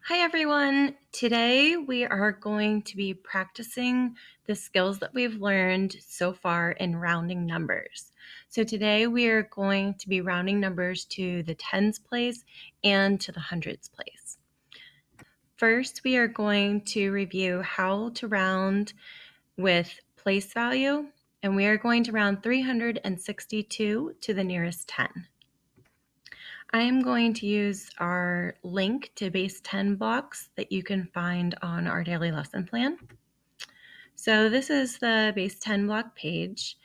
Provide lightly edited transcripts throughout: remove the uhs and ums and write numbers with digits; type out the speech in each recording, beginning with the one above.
Hi everyone! Today we are going to be practicing the skills that we've learned so far in rounding numbers. So today we are going to be rounding numbers to the tens place and to the hundreds place. First, we are going to review how to round with place value, and we are going to round 362 to the nearest 10. I am going to use our link to base 10 blocks that you can find on our daily lesson plan. So this is the base 10 block page,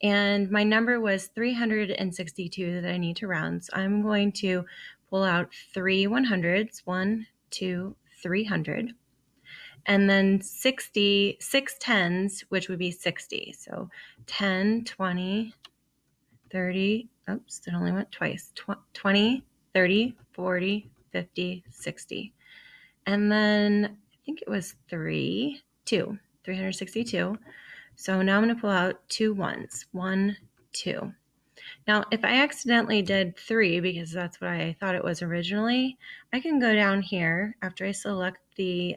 and my number was 362 that I need to round. So I'm going to pull out 3 100s, 1, 2, 300, and then 6 tens, which would be 60. So 10, 20, 30, oops, it only went twice, 20, 30, 40, 50, 60. And then I think it was 362. So now I'm going to pull out 2 ones, 1, 2. Now, if I accidentally did 3, because that's what I thought it was originally, I can go down here after I select the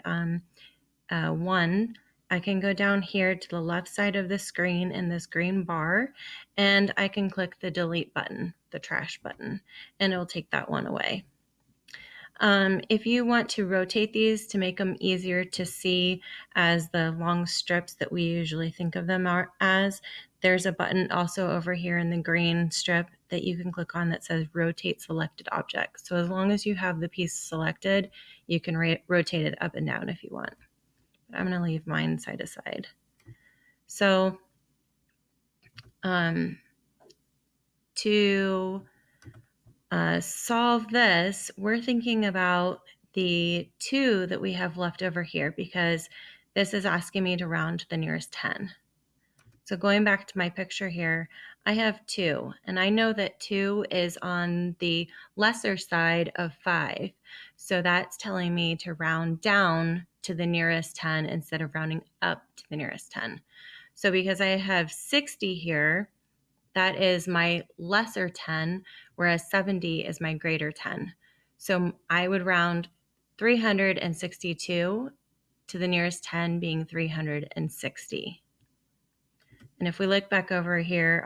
1. I can go down here to the left side of the screen in this green bar, and I can click the delete button, the trash button, and it will take that one away. If you want to rotate these to make them easier to see as the long strips that we usually think of them as, there's a button also over here in the green strip that you can click on that says rotate selected object. So as long as you have the piece selected, you can rotate it up and down if you want. I'm going to leave mine side to side. So to solve this, we're thinking about the 2 that we have left over here because this is asking me to round to the nearest 10. So going back to my picture here, I have 2, and I know that 2 is on the lesser side of 5. So that's telling me to round down to the nearest 10 instead of rounding up to the nearest 10. So because I have 60 here, that is my lesser 10, whereas 70 is my greater 10. So I would round 362 to the nearest 10 being 360. And if we look back over here,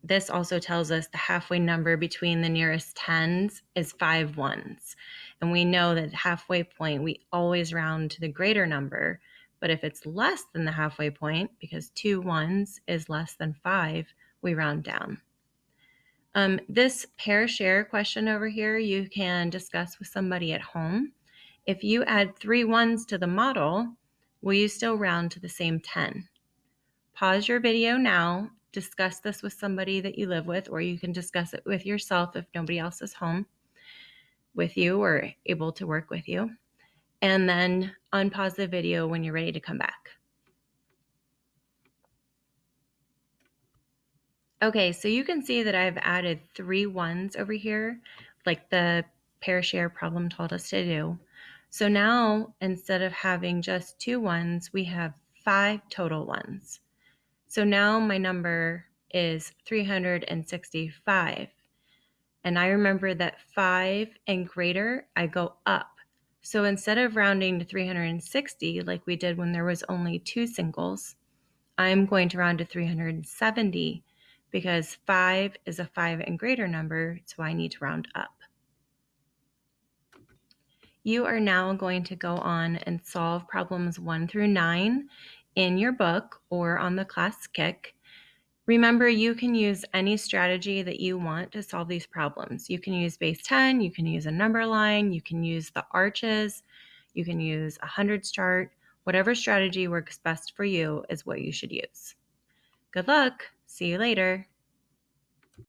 this also tells us the halfway number between the nearest tens is 5 ones. And we know that halfway point, we always round to the greater number. But if it's less than the halfway point, because 2 ones is less than 5, we round down. This pair share question over here, you can discuss with somebody at home. If you add 3 ones to the model, will you still round to the same 10? Pause your video now, discuss this with somebody that you live with, or you can discuss it with yourself if nobody else is home with you or able to work with you. And then unpause the video when you're ready to come back. Okay, so you can see that I've added 3 ones over here, like the pair share problem told us to do. So now, instead of having just 2 ones, we have 5 total ones. So now my number is 365. And I remember that 5 and greater, I go up. So instead of rounding to 360 like we did when there was only 2 singles, I'm going to round to 370 because 5 is a 5 and greater number, so I need to round up. You are now going to go on and solve problems 1 through 9 in your book or on the class Kik. Remember, you can use any strategy that you want to solve these problems. You can use base 10, you can use a number line, you can use the arches, you can use a hundreds chart. Whatever strategy works best for you is what you should use. Good luck. See you later.